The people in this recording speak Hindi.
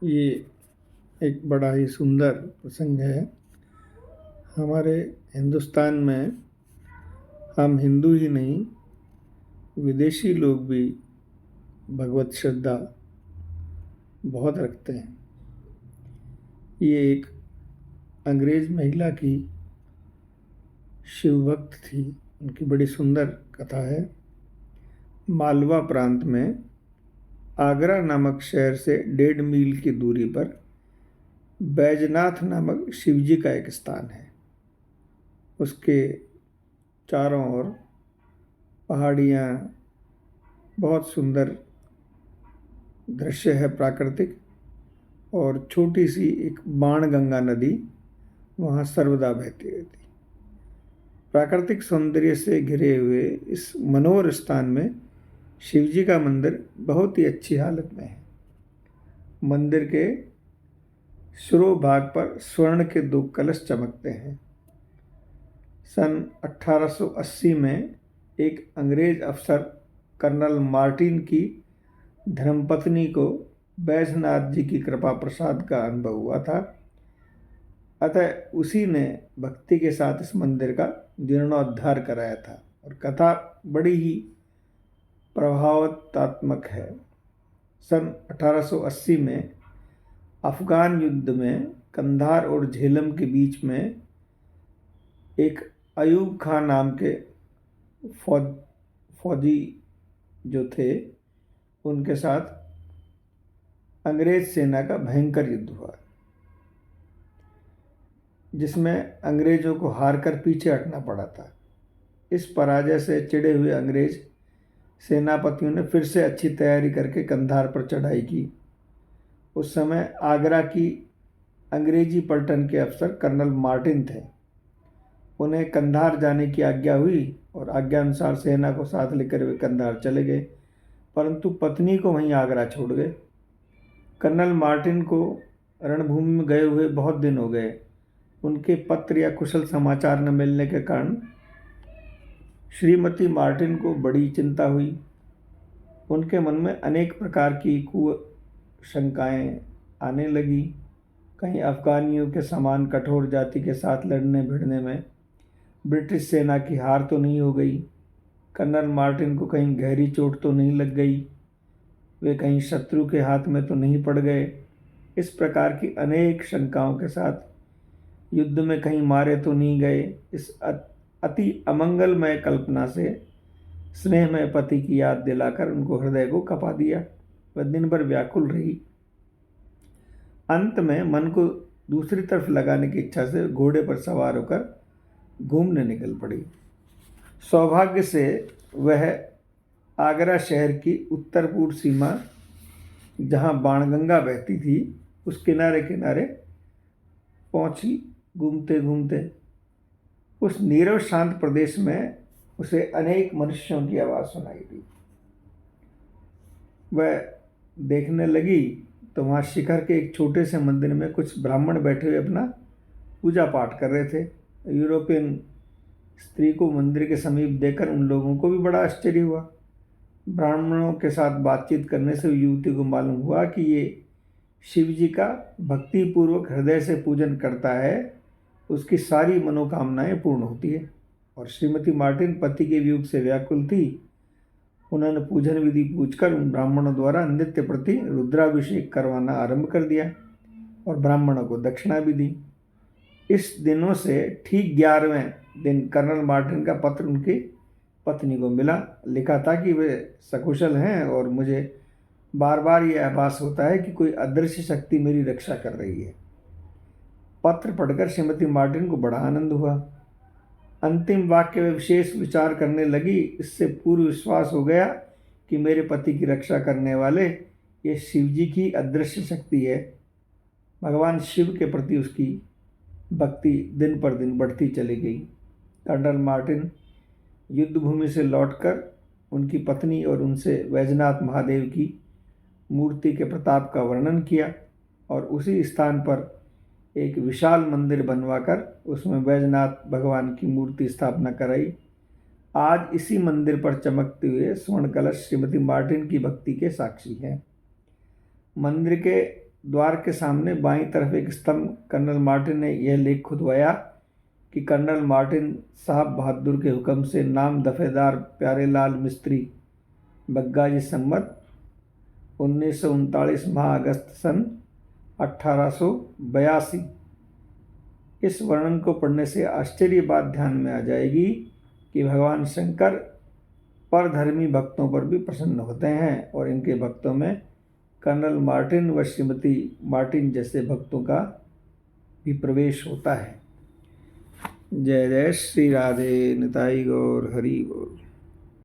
ये एक बड़ा ही सुंदर प्रसंग है। हमारे हिंदुस्तान में हम हिंदू ही नहीं, विदेशी लोग भी भगवत श्रद्धा बहुत रखते हैं। ये एक अंग्रेज महिला की शिव भक्त थी। उनकी बड़ी सुंदर कथा है। मालवा प्रांत में आगरा नामक शहर से 1.5 मील की दूरी पर बैजनाथ नामक शिवजी का एक स्थान है। उसके चारों ओर पहाड़ियाँ, बहुत सुंदर दृश्य है प्राकृतिक, और छोटी सी एक बाणगंगा नदी वहाँ सर्वदा बहती रहती। प्राकृतिक सौंदर्य से घिरे हुए इस मनोहर स्थान में शिवजी का मंदिर बहुत ही अच्छी हालत में है। मंदिर के शिरोभाग पर स्वर्ण के 2 कलश चमकते हैं। सन 1880 में एक अंग्रेज अफसर कर्नल मार्टिन की धर्मपत्नी को बैजनाथ जी की कृपा प्रसाद का अनुभव हुआ था। अतः उसी ने भक्ति के साथ इस मंदिर का जीर्णोद्धार कराया था। और कथा बड़ी ही प्रभावनात्मक है। सन 1880 में अफगान युद्ध में कंधार और झेलम के बीच में एक अयूब खान नाम के फौजी जो थे, उनके साथ अंग्रेज सेना का भयंकर युद्ध हुआ, जिसमें अंग्रेजों को हार कर पीछे हटना पड़ा था। इस पराजय से चिढ़े हुए अंग्रेज सेनापतियों ने फिर से अच्छी तैयारी करके कंधार पर चढ़ाई की। उस समय आगरा की अंग्रेजी पलटन के अफसर कर्नल मार्टिन थे। उन्हें कंधार जाने की आज्ञा हुई और आज्ञा अनुसार सेना को साथ लेकर वे कंधार चले गए, परंतु पत्नी को वहीं आगरा छोड़ गए। कर्नल मार्टिन को रणभूमि में गए हुए बहुत दिन हो गए। उनके पत्र या कुशल समाचार न मिलने के कारण श्रीमती मार्टिन को बड़ी चिंता हुई। उनके मन में अनेक प्रकार की शंकाएं आने लगी। कहीं अफगानियों के समान कठोर जाति के साथ लड़ने भिड़ने में ब्रिटिश सेना की हार तो नहीं हो गई। कर्नल मार्टिन को कहीं गहरी चोट तो नहीं लग गई। वे कहीं शत्रु के हाथ में तो नहीं पड़ गए। इस प्रकार की अनेक शंकाओं के साथ युद्ध में कहीं मारे तो नहीं गए। इस अति अमंगलमय कल्पना से स्नेहमय पति की याद दिलाकर उनको हृदय को कपा दिया। वह दिन भर व्याकुल रही। अंत में मन को दूसरी तरफ लगाने की इच्छा से घोड़े पर सवार होकर घूमने निकल पड़ी। सौभाग्य से वह आगरा शहर की उत्तर पूर्व सीमा, जहाँ बाणगंगा बहती थी, उस किनारे किनारे पहुंची। घूमते घूमते उस नीरव शांत प्रदेश में उसे अनेक मनुष्यों की आवाज़ सुनाई दी। वह देखने लगी तो वहाँ शिखर के एक छोटे से मंदिर में कुछ ब्राह्मण बैठे हुए अपना पूजा पाठ कर रहे थे। यूरोपियन स्त्री को मंदिर के समीप देखकर उन लोगों को भी बड़ा आश्चर्य हुआ। ब्राह्मणों के साथ बातचीत करने से युवती को मालूम हुआ कि ये शिव जी का भक्तिपूर्वक हृदय से पूजन करता है, उसकी सारी मनोकामनाएं पूर्ण होती है। और श्रीमती मार्टिन पति के वियोग से व्याकुल थी। उन्होंने पूजन विधि पूछकर उन ब्राह्मणों द्वारा नित्य प्रति रुद्राभिषेक करवाना आरंभ कर दिया और ब्राह्मणों को दक्षिणा भी दी। इस दिनों से ठीक 11वें दिन कर्नल मार्टिन का पत्र उनकी पत्नी को मिला। लिखा था कि वे सकुशल हैं और मुझे बार बार ये आभास होता है कि कोई अदृश्य शक्ति मेरी रक्षा कर रही है। पत्र पढ़कर श्रीमती मार्टिन को बड़ा आनंद हुआ। अंतिम वाक्य में विशेष विचार करने लगी। इससे पूर्व विश्वास हो गया कि मेरे पति की रक्षा करने वाले ये शिव जी की अदृश्य शक्ति है। भगवान शिव के प्रति उसकी भक्ति दिन पर दिन बढ़ती चली गई। कर्नल मार्टिन युद्ध भूमि से लौटकर उनकी पत्नी और उनसे वैजनाथ महादेव की मूर्ति के प्रताप का वर्णन किया और उसी स्थान पर एक विशाल मंदिर बनवाकर उसमें वैजनाथ भगवान की मूर्ति स्थापना कराई। आज इसी मंदिर पर चमकते हुए स्वर्ण कलश श्रीमती मार्टिन की भक्ति के साक्षी हैं। मंदिर के द्वार के सामने बाईं तरफ एक स्तंभ। कर्नल मार्टिन ने यह लेख खुदवाया कि कर्नल मार्टिन साहब बहादुर के हुक्म से नाम दफेदार प्यारेलाल मिस्त्री बग्गा जी संमत 1939 माह अगस्त सन 1882। इस वर्णन को पढ़ने से आश्चर्य बात ध्यान में आ जाएगी कि भगवान शंकर परधर्मी भक्तों पर भी प्रसन्न होते हैं और इनके भक्तों में कर्नल मार्टिन व श्रीमती मार्टिन जैसे भक्तों का भी प्रवेश होता है। जय जय श्री राधे निताई गौर हरि बोल।